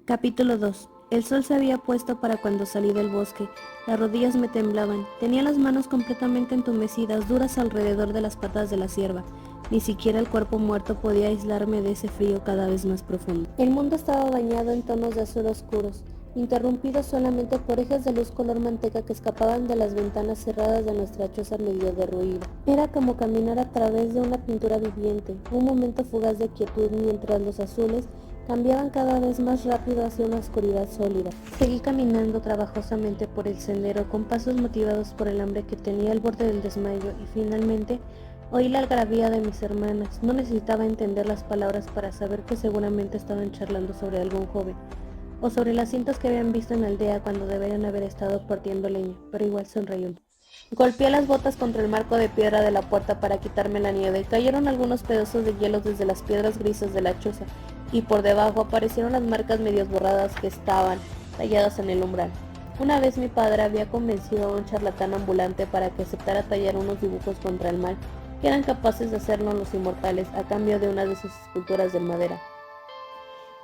Capítulo 2. El sol se había puesto para cuando salí del bosque. Las rodillas me temblaban. Tenía las manos completamente entumecidas, duras alrededor de las patas de la cierva. Ni siquiera el cuerpo muerto podía aislarme de ese frío cada vez más profundo. El mundo estaba bañado en tonos de azul oscuros, interrumpidos solamente por ejes de luz color manteca que escapaban de las ventanas cerradas de nuestra choza medio derruida. Era como caminar a través de una pintura viviente, un momento fugaz de quietud mientras los azules cambiaban cada vez más rápido hacia una oscuridad sólida. Seguí caminando trabajosamente por el sendero con pasos motivados por el hambre que tenía al borde del desmayo y finalmente oí la algarabía de mis hermanas. No necesitaba entender las palabras para saber que seguramente estaban charlando sobre algún joven o sobre las cintas que habían visto en la aldea cuando deberían haber estado partiendo leña, pero igual sonreí un poco. Golpeé las botas contra el marco de piedra de la puerta para quitarme la nieve. Cayeron algunos pedazos de hielo desde las piedras grises de la choza y por debajo aparecieron las marcas medio borradas que estaban talladas en el umbral. Una vez mi padre había convencido a un charlatán ambulante para que aceptara tallar unos dibujos contra el mal que eran capaces de hacernos los inmortales a cambio de una de sus esculturas de madera.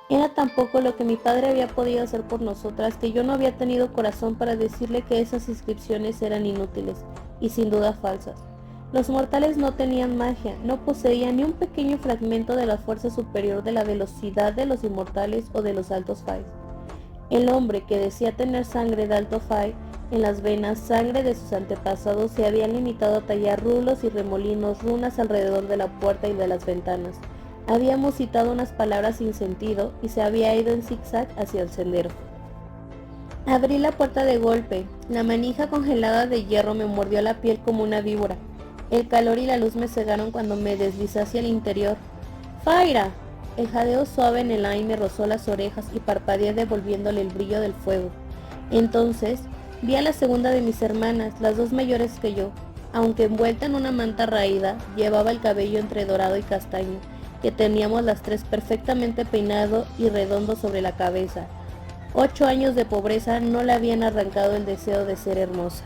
Era tan poco lo que mi padre había podido hacer por nosotras que yo no había tenido corazón para decirle que esas inscripciones eran inútiles y sin duda falsas. Los mortales no tenían magia, no poseían ni un pequeño fragmento de la fuerza superior de la velocidad de los inmortales o de los altos Fae. El hombre que decía tener sangre de alto Fae en las venas, sangre de sus antepasados, se había limitado a tallar rulos y remolinos, runas alrededor de la puerta y de las ventanas. Habíamos citado unas palabras sin sentido y se había ido en zigzag hacia el sendero. Abrí la puerta de golpe. La manija congelada de hierro me mordió la piel como una víbora. El calor y la luz me cegaron cuando me deslizé hacia el interior. ¡Faira! El jadeo suave en el aire me rozó las orejas y parpadeé devolviéndole el brillo del fuego. Entonces vi a la segunda de mis hermanas, las dos mayores que yo. Aunque envuelta en una manta raída, llevaba el cabello entre dorado y castaño, que teníamos las tres perfectamente peinado y redondo sobre la cabeza. 8 años de pobreza no le habían arrancado el deseo de ser hermosa.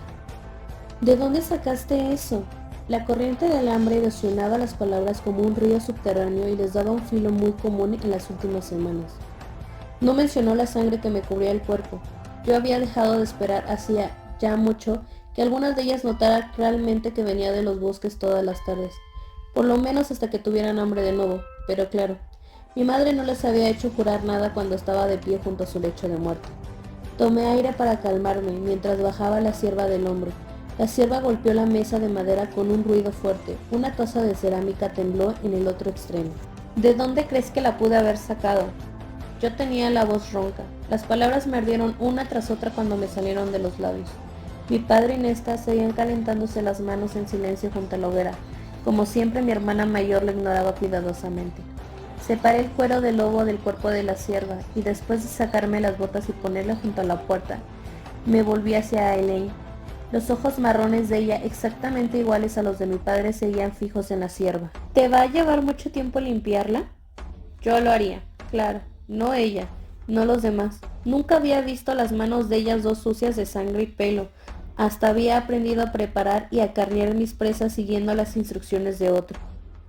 ¿De dónde sacaste eso? La corriente del hambre erosionaba las palabras como un río subterráneo y les daba un filo muy común en las últimas semanas. No mencionó la sangre que me cubría el cuerpo. Yo había dejado de esperar hacía ya mucho que algunas de ellas notaran realmente que venía de los bosques todas las tardes. Por lo menos hasta que tuvieran hambre de nuevo, pero claro, mi madre no les había hecho jurar nada cuando estaba de pie junto a su lecho de muerte. Tomé aire para calmarme mientras bajaba la cierva del hombro. La cierva golpeó la mesa de madera con un ruido fuerte. Una taza de cerámica tembló en el otro extremo. ¿De dónde crees que la pude haber sacado? Yo tenía la voz ronca. Las palabras me ardieron una tras otra cuando me salieron de los labios. Mi padre y Nesta seguían calentándose las manos en silencio junto a la hoguera. Como siempre, mi hermana mayor lo ignoraba cuidadosamente. Separé el cuero de lobo del cuerpo de la cierva y después de sacarme las botas y ponerla junto a la puerta, me volví hacia Elaine. Los ojos marrones de ella, exactamente iguales a los de mi padre, seguían fijos en la cierva. ¿Te va a llevar mucho tiempo limpiarla? Yo lo haría, claro, no ella, no los demás. Nunca había visto las manos de ellas dos sucias de sangre y pelo. Hasta había aprendido a preparar y a carnear mis presas siguiendo las instrucciones de otro.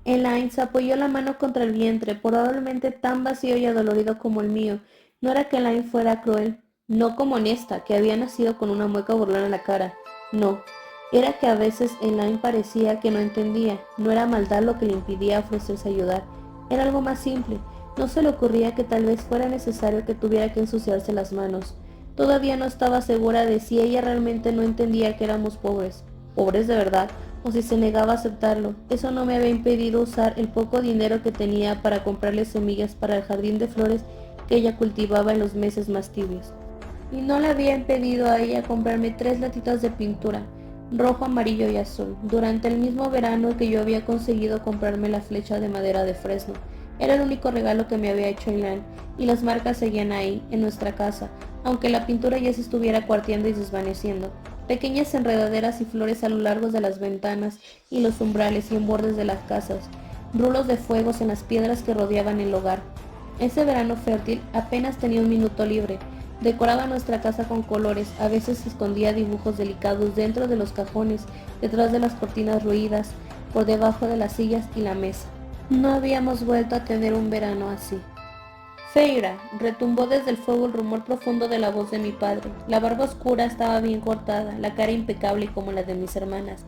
Elaine se apoyó la mano contra el vientre, probablemente tan vacío y adolorido como el mío. No era que Elaine fuera cruel, no como Nesta, que había nacido con una mueca burlona en la cara. No, era que a veces Elaine parecía que no entendía. No era maldad lo que le impidía ofrecerse a ayudar. Era algo más simple. No se le ocurría que tal vez fuera necesario que tuviera que ensuciarse las manos. Todavía no estaba segura de si ella realmente no entendía que éramos pobres de verdad, o si se negaba a aceptarlo. Eso no me había impedido usar el poco dinero que tenía para comprarle semillas para el jardín de flores que ella cultivaba en los meses más tibios. Y no le había impedido a ella comprarme 3 latitas de pintura, rojo, amarillo y azul, durante el mismo verano que yo había conseguido comprarme la flecha de madera de fresno. Era el único regalo que me había hecho Elaine, y las marcas seguían ahí, en nuestra casa, aunque la pintura ya se estuviera cuarteando y desvaneciendo. Pequeñas enredaderas y flores a lo largo de las ventanas y los umbrales y en bordes de las casas, rulos de fuegos en las piedras que rodeaban el hogar. Ese verano fértil apenas tenía un minuto libre. Decoraba nuestra casa con colores, a veces escondía dibujos delicados dentro de los cajones, detrás de las cortinas roídas, por debajo de las sillas y la mesa. No habíamos vuelto a tener un verano así. Feira, retumbó desde el fuego el rumor profundo de la voz de mi padre. La barba oscura estaba bien cortada, la cara impecable como la de mis hermanas.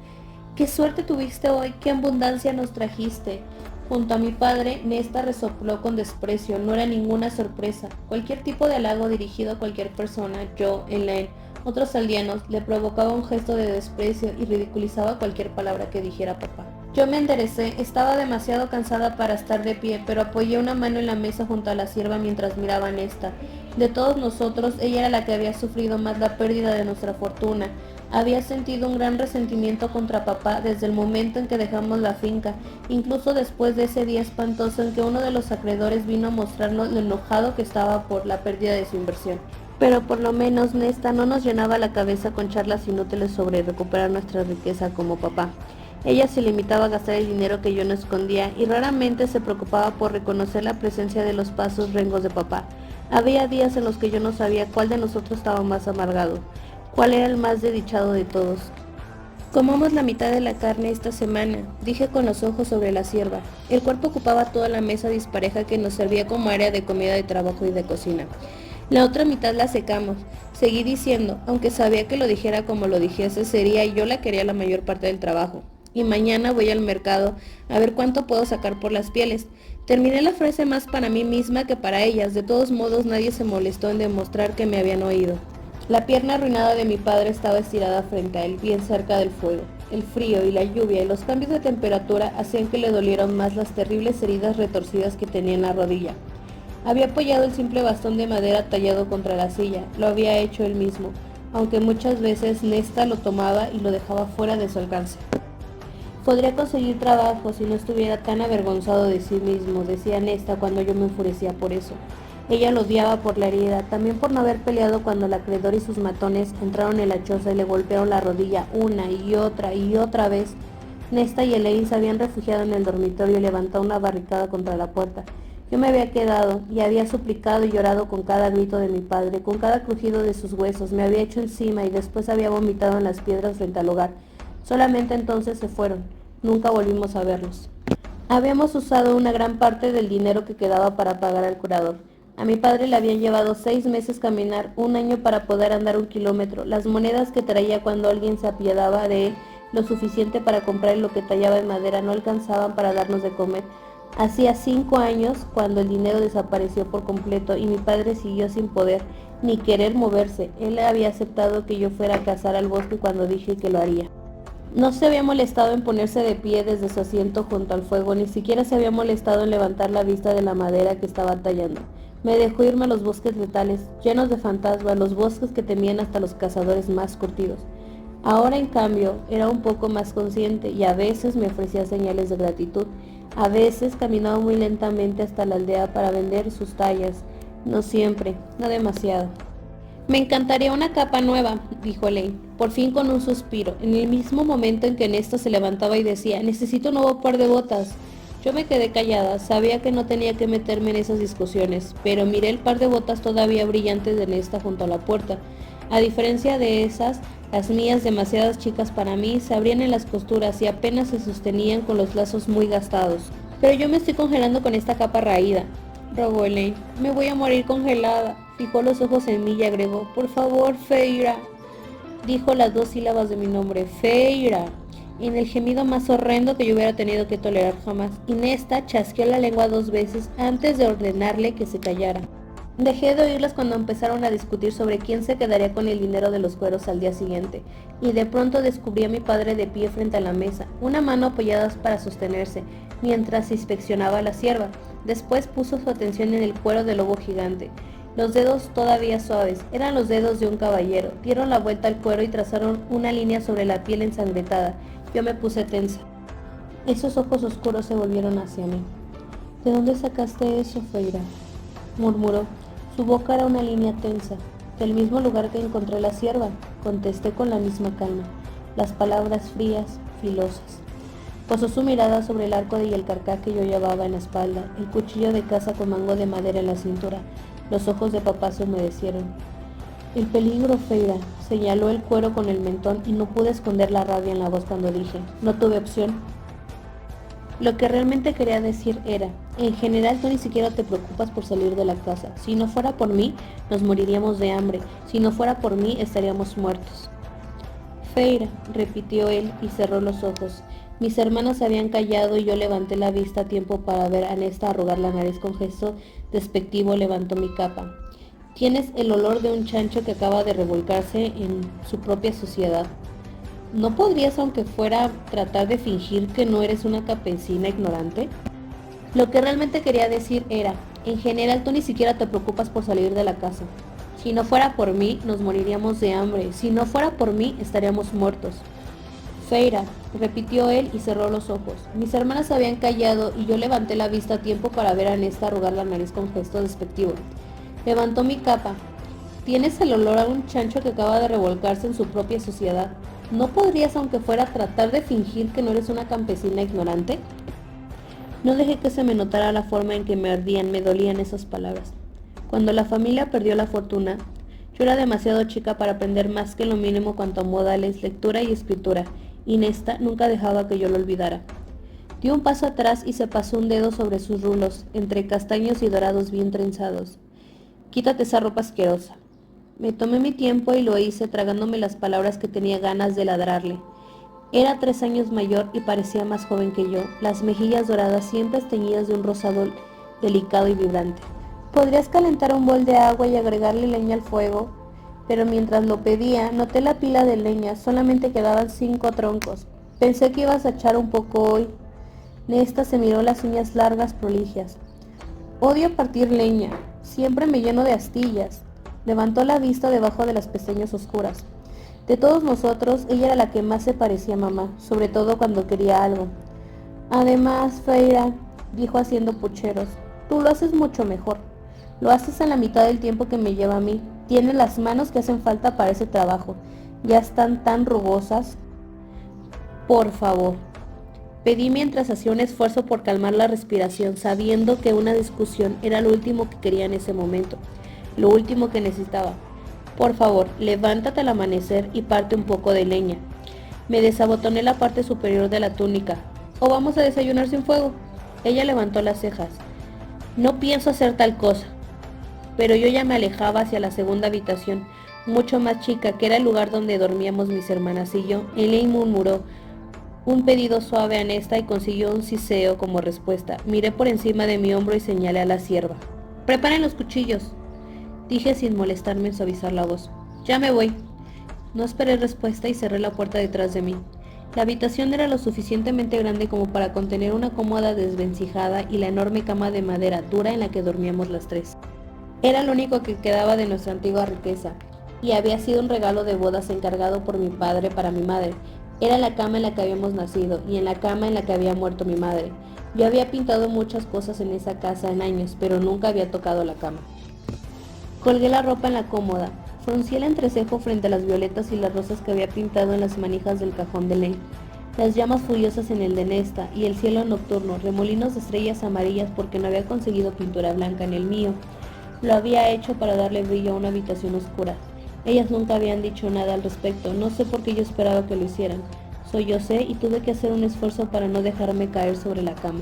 ¡Qué suerte tuviste hoy! ¡Qué abundancia nos trajiste! Junto a mi padre, Nesta resopló con desprecio. No era ninguna sorpresa. Cualquier tipo de halago dirigido a cualquier persona, yo, Elaine, otros aldeanos, le provocaba un gesto de desprecio y ridiculizaba cualquier palabra que dijera papá. Yo me enderecé, estaba demasiado cansada para estar de pie, pero apoyé una mano en la mesa junto a la sierva mientras miraba a Nesta. De todos nosotros, ella era la que había sufrido más la pérdida de nuestra fortuna. Había sentido un gran resentimiento contra papá desde el momento en que dejamos la finca, incluso después de ese día espantoso en que uno de los acreedores vino a mostrarnos lo enojado que estaba por la pérdida de su inversión. Pero por lo menos Nesta no nos llenaba la cabeza con charlas inútiles sobre recuperar nuestra riqueza como papá. Ella se limitaba a gastar el dinero que yo no escondía y raramente se preocupaba por reconocer la presencia de los pasos rengos de papá. Había días en los que yo no sabía cuál de nosotros estaba más amargado, cuál era el más desdichado de todos. Comamos la mitad de la carne esta semana, dije con los ojos sobre la sierva. El cuerpo ocupaba toda la mesa dispareja que nos servía como área de comida, de trabajo y de cocina. La otra mitad la secamos. Seguí diciendo, aunque sabía que lo dijera como lo dijese, sería yo la que haría la mayor parte del trabajo. Y mañana voy al mercado a ver cuánto puedo sacar por las pieles. Terminé la frase más para mí misma que para ellas. De todos modos, nadie se molestó en demostrar que me habían oído. La pierna arruinada de mi padre estaba estirada frente a él, bien cerca del fuego. El frío y la lluvia y los cambios de temperatura hacían que le dolieran más las terribles heridas retorcidas que tenía en la rodilla. Había apoyado el simple bastón de madera tallado contra la silla. Lo había hecho él mismo, aunque muchas veces Nesta lo tomaba y lo dejaba fuera de su alcance. Podría conseguir trabajo si no estuviera tan avergonzado de sí mismo, decía Nesta cuando yo me enfurecía por eso. Ella lo odiaba por la herida, también por no haber peleado cuando el acreedor y sus matones entraron en la choza y le golpearon la rodilla una y otra vez. Nesta y Elaine se habían refugiado en el dormitorio y levantado una barricada contra la puerta. Yo me había quedado y había suplicado y llorado con cada grito de mi padre, con cada crujido de sus huesos. Me había hecho encima y después había vomitado en las piedras frente al hogar. Solamente entonces se fueron. Nunca volvimos a verlos. Habíamos usado una gran parte del dinero que quedaba para pagar al curador. A mi padre le habían llevado 6 meses caminar, 1 año para poder andar 1 kilómetro. Las monedas que traía cuando alguien se apiadaba de él, lo suficiente para comprar lo que tallaba en madera, no alcanzaban para darnos de comer. Hacía 5 años cuando el dinero desapareció por completo y mi padre siguió sin poder ni querer moverse. Él había aceptado que yo fuera a cazar al bosque cuando dije que lo haría. No se había molestado en ponerse de pie desde su asiento junto al fuego, ni siquiera se había molestado en levantar la vista de la madera que estaba tallando. Me dejó irme a los bosques letales, llenos de fantasmas, los bosques que temían hasta los cazadores más curtidos. Ahora, en cambio, era un poco más consciente y a veces me ofrecía señales de gratitud. A veces caminaba muy lentamente hasta la aldea para vender sus tallas. No siempre, no demasiado. Me encantaría una capa nueva, dijo Elaine, por fin con un suspiro, en el mismo momento en que Nesta se levantaba y decía, necesito un nuevo par de botas. Yo me quedé callada, sabía que no tenía que meterme en esas discusiones, pero miré el par de botas todavía brillantes de Nesta junto a la puerta. A diferencia de esas, las mías, demasiadas chicas para mí, se abrían en las costuras y apenas se sostenían con los lazos muy gastados. Pero yo me estoy congelando con esta capa raída, rogó Elaine. Me voy a morir congelada. Fijó los ojos en mí y agregó, por favor, Feira. Dijo las 2 sílabas de mi nombre, Feira, en el gemido más horrendo que yo hubiera tenido que tolerar jamás. Y Nesta chasqueó la lengua 2 veces antes de ordenarle que se callara. Dejé de oírlas cuando empezaron a discutir sobre quién se quedaría con el dinero de los cueros al día siguiente, y de pronto descubrí a mi padre de pie frente a la mesa, una mano apoyada para sostenerse, mientras inspeccionaba a la sierva. Después puso su atención en el cuero del lobo gigante. Los dedos todavía suaves, eran los dedos de un caballero. Dieron la vuelta al cuero y trazaron una línea sobre la piel ensangrentada. Yo me puse tensa. Esos ojos oscuros se volvieron hacia mí. ¿De dónde sacaste eso, Feira?, murmuró. Su boca era una línea tensa. Del mismo lugar que encontré la sierva, contesté con la misma calma. Las palabras frías, filosas. Posó su mirada sobre el arco y el carcaj que yo llevaba en la espalda, el cuchillo de caza con mango de madera en la cintura. Los ojos de papá se humedecieron. El peligro, Feira, señaló el cuero con el mentón y no pude esconder la rabia en la voz cuando dije, no tuve opción. Lo que realmente quería decir era, En general, tú ni siquiera te preocupas por salir de la casa. Si no fuera por mí, nos moriríamos de hambre. Si no fuera por mí, estaríamos muertos. Feira, repitió él y cerró los ojos. Mis hermanas se habían callado y yo levanté la vista a tiempo para ver a Nesta arrugar la nariz con gesto despectivo. Levantó mi capa. Tienes el olor de un chancho que acaba de revolcarse en su propia suciedad. ¿No podrías, aunque fuera, tratar de fingir que no eres una campesina ignorante? Lo que realmente quería decir era, en general tú ni siquiera te preocupas por salir de la casa. Si no fuera por mí, nos moriríamos de hambre. Si no fuera por mí, estaríamos muertos. Feira, repitió él y cerró los ojos. Mis hermanas se habían callado y yo levanté la vista a tiempo para ver a Nesta arrugar la nariz con gesto despectivo. Levantó mi capa. Tienes el olor a un chancho que acaba de revolcarse en su propia suciedad. ¿No podrías, aunque fuera, tratar de fingir que no eres una campesina ignorante? No dejé que se me notara la forma en que me ardían, me dolían esas palabras. Cuando la familia perdió la fortuna, yo era demasiado chica para aprender más que lo mínimo cuanto a modales, lectura y escritura, y Nesta nunca dejaba que yo lo olvidara. Dio un paso atrás y se pasó un dedo sobre sus rulos, entre castaños y dorados bien trenzados. Quítate esa ropa asquerosa. Me tomé mi tiempo y lo hice, tragándome las palabras que tenía ganas de ladrarle. Era 3 años mayor y parecía más joven que yo, las mejillas doradas siempre teñidas de un rosado delicado y vibrante. ¿Podrías calentar un bol de agua y agregarle leña al fuego? Pero mientras lo pedía, noté la pila de leña, solamente quedaban 5 troncos. Pensé que ibas a echar un poco hoy. Nesta se miró las uñas largas prolijas. Odio partir leña, siempre me lleno de astillas. Levantó la vista debajo de las pestañas oscuras. De todos nosotros, ella era la que más se parecía a mamá, sobre todo cuando quería algo. Además, Feira, dijo haciendo pucheros, tú lo haces mucho mejor. Lo haces en la mitad del tiempo que me lleva a mí. Tienes las manos que hacen falta para ese trabajo. Ya están tan rugosas. Por favor. Pedí mientras hacía un esfuerzo por calmar la respiración, sabiendo que una discusión era lo último que quería en ese momento, lo último que necesitaba. Por favor, levántate al amanecer y parte un poco de leña. Me desabotoné la parte superior de la túnica. ¿O vamos a desayunar sin fuego? Ella levantó las cejas. No pienso hacer tal cosa. Pero yo ya me alejaba hacia la segunda habitación, mucho más chica, que era el lugar donde dormíamos mis hermanas y yo. Elaine murmuró un pedido suave a Nesta y consiguió un siseo como respuesta. Miré por encima de mi hombro y señalé a la sierva. «Preparen los cuchillos», dije sin molestarme en suavizar la voz. «Ya me voy». No esperé respuesta y cerré la puerta detrás de mí. La habitación era lo suficientemente grande como para contener una cómoda desvencijada y la enorme cama de madera dura en la que dormíamos las tres. Era lo único que quedaba de nuestra antigua riqueza, y había sido un regalo de bodas encargado por mi padre para mi madre. Era la cama en la que habíamos nacido y en la cama en la que había muerto mi madre. Yo había pintado muchas cosas en esa casa en años, pero nunca había tocado la cama. Colgué la ropa en la cómoda. Fruncí el entrecejo frente a las violetas y las rosas que había pintado en las manijas del cajón de Elaine. Las llamas furiosas en el de Nesta y el cielo nocturno, remolinos de estrellas amarillas porque no había conseguido pintura blanca en el mío. Lo había hecho para darle brillo a una habitación oscura. Ellas nunca habían dicho nada al respecto, no sé por qué yo esperaba que lo hicieran. Sollocé y tuve que hacer un esfuerzo para no dejarme caer sobre la cama.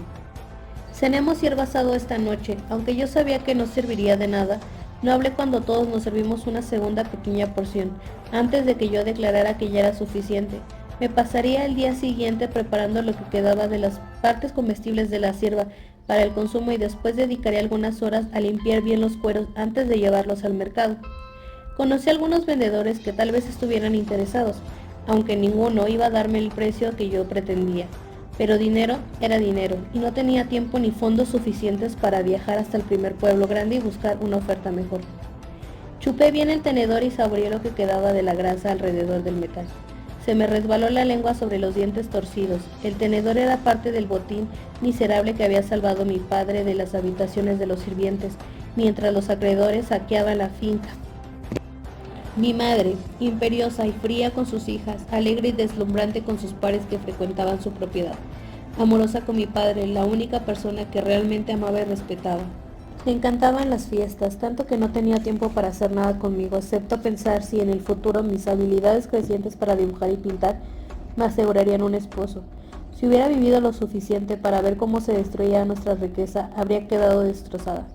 Cenemos hierba asado esta noche, aunque yo sabía que no serviría de nada. No hablé cuando todos nos servimos una segunda pequeña porción, antes de que yo declarara que ya era suficiente. Me pasaría el día siguiente preparando lo que quedaba de las partes comestibles de la cierva para el consumo y después dedicaría algunas horas a limpiar bien los cueros antes de llevarlos al mercado. Conocí a algunos vendedores que tal vez estuvieran interesados, aunque ninguno iba a darme el precio que yo pretendía. Pero dinero era dinero, y no tenía tiempo ni fondos suficientes para viajar hasta el primer pueblo grande y buscar una oferta mejor. Chupé bien el tenedor y saboreé lo que quedaba de la grasa alrededor del metal. Se me resbaló la lengua sobre los dientes torcidos. El tenedor era parte del botín miserable que había salvado mi padre de las habitaciones de los sirvientes, mientras los acreedores saqueaban la finca. Mi madre, imperiosa y fría con sus hijas, alegre y deslumbrante con sus pares que frecuentaban su propiedad, amorosa con mi padre, la única persona que realmente amaba y respetaba. Le encantaban las fiestas, tanto que no tenía tiempo para hacer nada conmigo, excepto pensar si en el futuro mis habilidades crecientes para dibujar y pintar me asegurarían un esposo. Si hubiera vivido lo suficiente para ver cómo se destruía nuestra riqueza, habría quedado destrozada.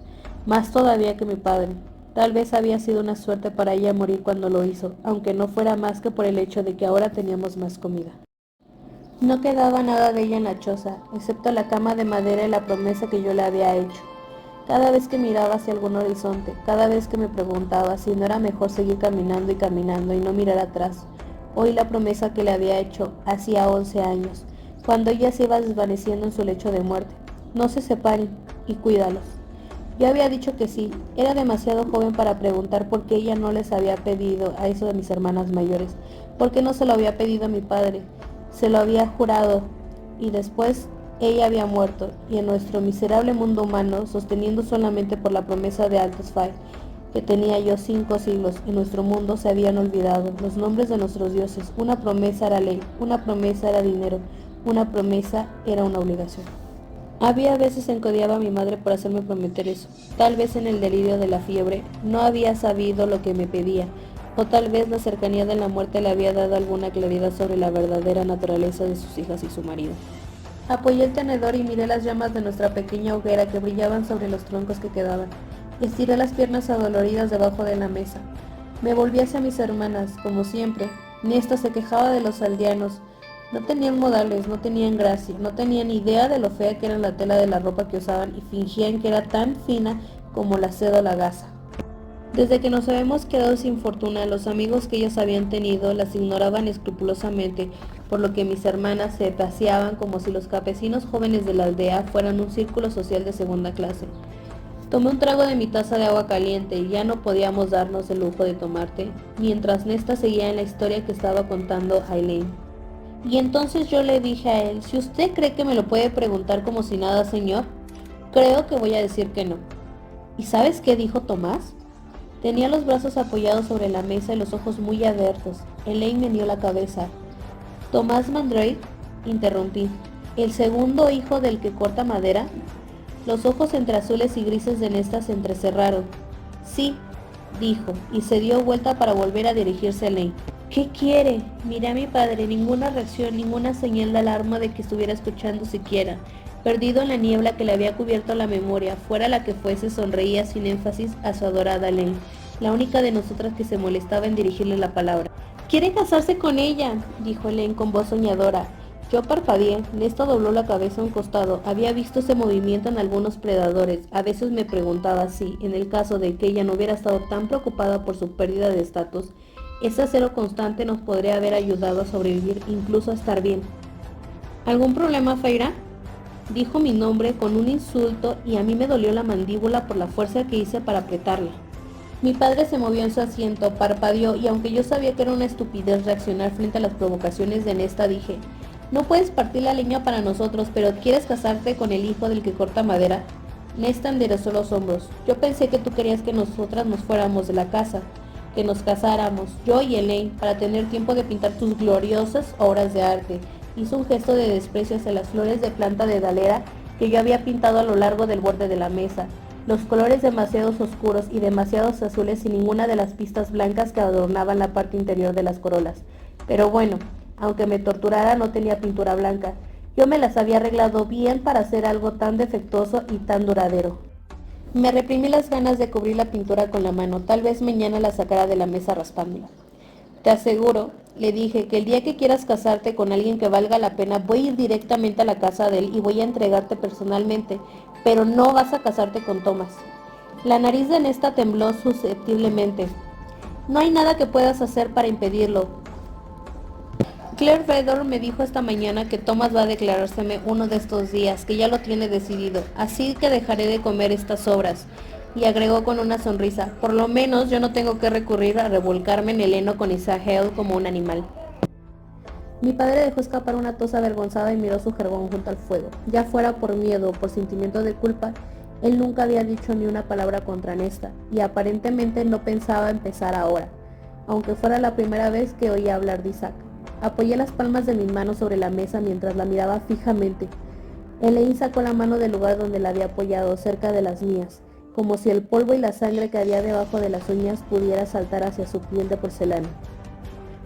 Más todavía que mi padre. Tal vez había sido una suerte para ella morir cuando lo hizo, aunque no fuera más que por el hecho de que ahora teníamos más comida. No quedaba nada de ella en la choza, excepto la cama de madera y la promesa que yo le había hecho. Cada vez que miraba hacia algún horizonte, cada vez que me preguntaba si no era mejor seguir caminando y no mirar atrás, oí la promesa que le había hecho hacía 11 años, cuando ella se iba desvaneciendo en su lecho de muerte. No se separen y cuídalos. Yo había dicho que sí, era demasiado joven para preguntar por qué ella no les había pedido a eso de mis hermanas mayores, por qué no se lo había pedido a mi padre, se lo había jurado, y después ella había muerto, y en nuestro miserable mundo humano, sosteniendo solamente por la promesa de Altos Fai, que tenía yo 5 siglos, en nuestro mundo se habían olvidado los nombres de nuestros dioses. Una promesa era ley, una promesa era dinero, una promesa era una obligación. Había veces en que odiaba a mi madre por hacerme prometer eso. Tal vez en el delirio de la fiebre no había sabido lo que me pedía, o tal vez la cercanía de la muerte le había dado alguna claridad sobre la verdadera naturaleza de sus hijas y su marido. Apoyé el tenedor y miré las llamas de nuestra pequeña hoguera que brillaban sobre los troncos que quedaban. Estiré las piernas adoloridas debajo de la mesa. Me volví hacia mis hermanas, como siempre. Nesta se quejaba de los aldeanos. No tenían modales, no tenían gracia, no tenían idea de lo fea que era la tela de la ropa que usaban y fingían que era tan fina como la seda o la gasa. Desde que nos habíamos quedado sin fortuna, los amigos que ellos habían tenido las ignoraban escrupulosamente, por lo que mis hermanas se paseaban como si los campesinos jóvenes de la aldea fueran un círculo social de segunda clase. Tomé un trago de mi taza de agua caliente y ya no podíamos darnos el lujo de tomar té, mientras Nesta seguía en la historia que estaba contando a Elaine. Y entonces yo le dije a él, si usted cree que me lo puede preguntar como si nada, señor, creo que voy a decir que no. ¿Y sabes qué dijo Tomás? Tenía los brazos apoyados sobre la mesa y los ojos muy abiertos. Elaine meneó la cabeza. ¿Tomás Mandrake? Interrumpí. ¿El segundo hijo del que corta madera? Los ojos entre azules y grises de Nesta se entrecerraron. Sí, dijo, y se dio vuelta para volver a dirigirse a Elaine. ¿Qué quiere? Miré a mi padre, ninguna reacción, ninguna señal de alarma de que estuviera escuchando siquiera. Perdido en la niebla que le había cubierto la memoria, fuera la que fuese, sonreía sin énfasis a su adorada Elaine, la única de nosotras que se molestaba en dirigirle la palabra. «¡Quiere casarse con ella!», dijo Elaine con voz soñadora. Yo parpadeé. Nesta dobló la cabeza a un costado. Había visto ese movimiento en algunos predadores. A veces me preguntaba si, en el caso de que ella no hubiera estado tan preocupada por su pérdida de estatus, ese acero constante nos podría haber ayudado a sobrevivir, incluso a estar bien. ¿Algún problema, Feira?, dijo mi nombre con un insulto y a mí me dolió la mandíbula por la fuerza que hice para apretarla. Mi padre se movió en su asiento, parpadeó y aunque yo sabía que era una estupidez reaccionar frente a las provocaciones de Nesta, dije, no puedes partir la leña para nosotros, pero ¿quieres casarte con el hijo del que corta madera? Nesta enderezó los hombros. Yo pensé que tú querías que nosotras nos fuéramos de la casa, que nos casáramos, yo y Elaine, para tener tiempo de pintar tus gloriosas obras de arte. Hizo un gesto de desprecio hacia las flores de planta de dalera que yo había pintado a lo largo del borde de la mesa, los colores demasiados oscuros y demasiados azules sin ninguna de las pistas blancas que adornaban la parte interior de las corolas. Pero bueno, aunque me torturara no tenía pintura blanca. Yo me las había arreglado bien para hacer algo tan defectuoso y tan duradero. Me reprimí las ganas de cubrir la pintura con la mano, tal vez mañana la sacara de la mesa raspándola. Te aseguro, le dije, que el día que quieras casarte con alguien que valga la pena, voy a ir directamente a la casa de él y voy a entregarte personalmente, pero no vas a casarte con Thomas. La nariz de Nesta tembló susceptiblemente. No hay nada que puedas hacer para impedirlo. Claire Fedor me dijo esta mañana que Thomas va a declarárseme uno de estos días, que ya lo tiene decidido, así que dejaré de comer estas sobras. Y agregó con una sonrisa, por lo menos yo no tengo que recurrir a revolcarme en el heno con Isahel como un animal. Mi padre dejó escapar una tos avergonzada y miró su jergón junto al fuego. Ya fuera por miedo o por sentimiento de culpa, él nunca había dicho ni una palabra contra Nesta, y aparentemente no pensaba empezar ahora, aunque fuera la primera vez que oía hablar de Isaac. Apoyé las palmas de mis manos sobre la mesa mientras la miraba fijamente. Elaine sacó la mano del lugar donde la había apoyado, cerca de las mías, como si el polvo y la sangre que había debajo de las uñas pudiera saltar hacia su piel de porcelana.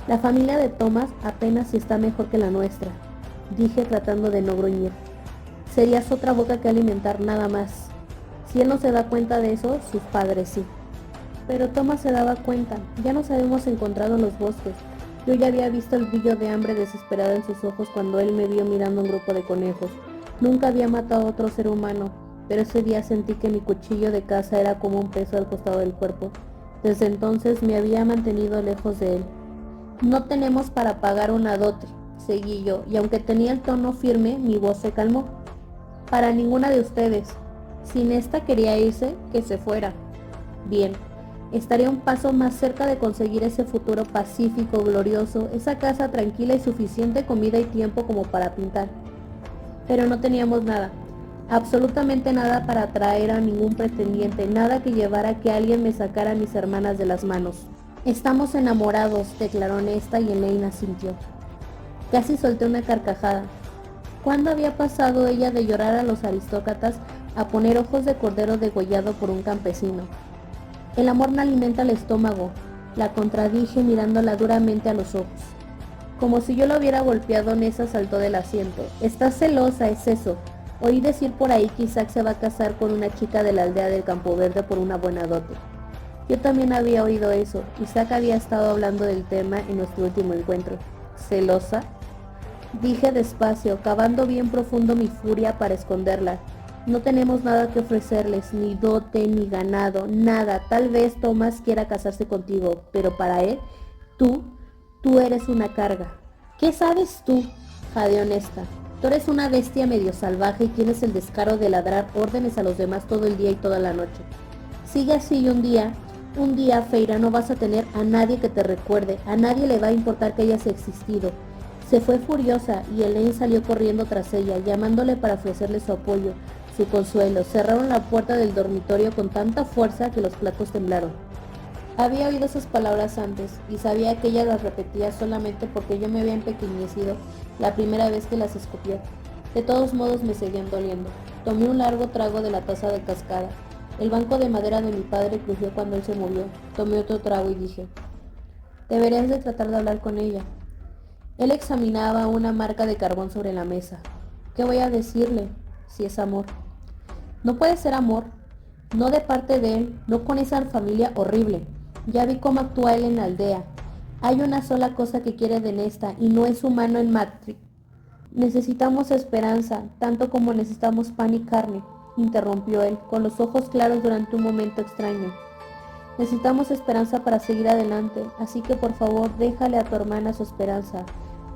La familia de Thomas apenas si está mejor que la nuestra. dije tratando de no gruñir. Serías otra boca que alimentar nada más. Si él no se da cuenta de eso, sus padres sí. Pero Thomas se daba cuenta, ya nos habíamos encontrado en los bosques. Yo ya había visto el brillo de hambre desesperada en sus ojos cuando él me vio mirando a un grupo de conejos. Nunca había matado a otro ser humano, pero ese día sentí que mi cuchillo de caza era como un peso al costado del cuerpo. Desde entonces me había mantenido lejos de él. No tenemos para pagar una dote, seguí yo, y aunque tenía el tono firme, mi voz se calmó. Para ninguna de ustedes. Si Nesta quería irse, que se fuera. Bien, estaría un paso más cerca de conseguir ese futuro pacífico, glorioso, esa casa tranquila y suficiente comida y tiempo como para pintar. Pero no teníamos nada, absolutamente nada para atraer a ningún pretendiente, nada que llevara a que alguien me sacara a mis hermanas de las manos. Estamos enamorados, declaró Nesta y Elaine asintió. Casi solté una carcajada. ¿Cuándo había pasado ella de llorar a los aristócratas a poner ojos de cordero degollado por un campesino? El amor no alimenta el estómago, la contradije mirándola duramente a los ojos. Como si yo lo hubiera golpeado, Nessa saltó del asiento. Estás celosa, es eso. Oí decir por ahí que Isaac se va a casar con una chica de la aldea del Campo Verde por una buena dote. Yo también había oído eso. Isaac había estado hablando del tema en nuestro último encuentro. ¿Celosa? Dije despacio, cavando bien profundo mi furia para esconderla. No tenemos nada que ofrecerles, ni dote, ni ganado, nada. Tal vez Thomas quiera casarse contigo, pero para él, tú eres una carga. ¿Qué sabes tú? Jadeó Nesta. Tú eres una bestia medio salvaje y tienes el descaro de ladrar órdenes a los demás todo el día y toda la noche. Sigue así y un día, Feira, no vas a tener a nadie que te recuerde, a nadie le va a importar que hayas existido. Se fue furiosa y Elaine salió corriendo tras ella, llamándole para ofrecerle su apoyo, su consuelo. Cerraron la puerta del dormitorio con tanta fuerza que los platos temblaron. Había oído esas palabras antes y sabía que ella las repetía solamente porque yo me había empequeñecido la primera vez que las escupió. De todos modos me seguían doliendo. Tomé un largo trago de la taza de cascada. El banco de madera de mi padre crujió cuando él se movió. Tomé otro trago y dije, deberías de tratar de hablar con ella. Él examinaba una marca de carbón sobre la mesa. ¿Qué voy a decirle si es amor? No puede ser amor. No de parte de él, no con esa familia horrible. Ya vi cómo actúa él en la aldea. Hay una sola cosa que quiere de Nesta y no es humano en Matrix. Necesitamos esperanza, tanto como necesitamos pan y carne, interrumpió él, con los ojos claros durante un momento extraño. Necesitamos esperanza para seguir adelante, así que por favor déjale a tu hermana su esperanza.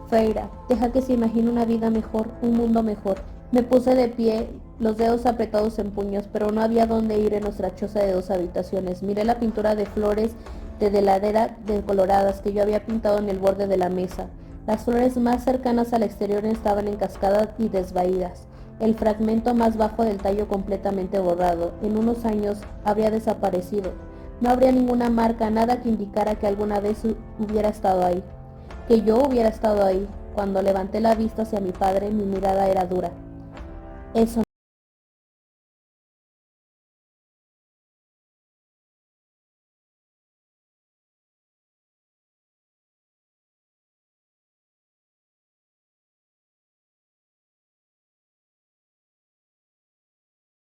Feira, deja que se imagine una vida mejor, un mundo mejor. Me puse de pie, los dedos apretados en puños, pero no había dónde ir en nuestra choza de 2 habitaciones. Miré la pintura de flores de ladera decoloradas que yo había pintado en el borde de la mesa. Las flores más cercanas al exterior estaban encascadas y desvaídas. El fragmento más bajo del tallo completamente borrado. En unos años habría desaparecido. No habría ninguna marca, nada que indicara que alguna vez hubiera estado ahí. Que yo hubiera estado ahí. Cuando levanté la vista hacia mi padre, mi mirada era dura. Eso